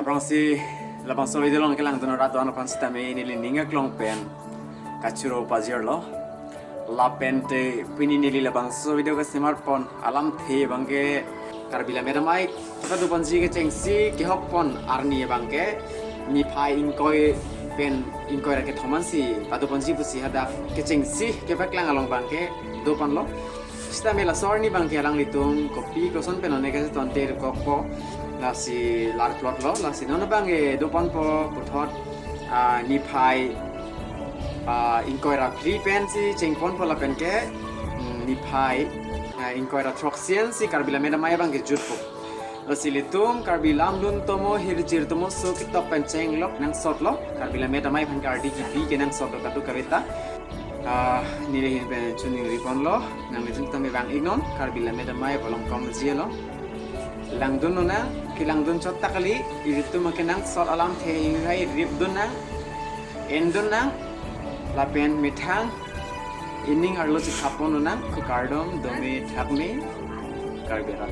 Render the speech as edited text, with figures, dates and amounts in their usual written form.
Rong si labang so video long kelang dono rato ano pan sita me nili ninga klong pen kachuro pazir lo la pen te pini nili labang so video ka smartphone alam the bangke karbila meramai ta du panji ke chengsi ke hok pon arni bangke ni phai inkoi pen inkoi ra ke thoman si ta du panji busi hada ke chengsi ke baklang along bangke do pan lo sita me la sorni bangke alang litung kopi ko son pen one ke ton ter ko lasi lar plot lo lasi nono bange dopan po puthot ni phai inkoira free pen si chengpon po la pen ke ni phai inkoira troxian si karbila meda maya bange jutpo lasi litum karbilam lun tomo hirjir tomo so kitop pen cheng lok nang sot lo karbila meda maya ban kardi ki bi ke nang sot lo katu karita ni le hin pen chuni ripon lo nang litum tami bang ignon karbila meda maya volongkom lo langdun na kilangdun chot takali iritu makinang sol alam the ingai ribdun na endun na lapen mithang ining arlo si khapon na ku kardom domi thakmi karbera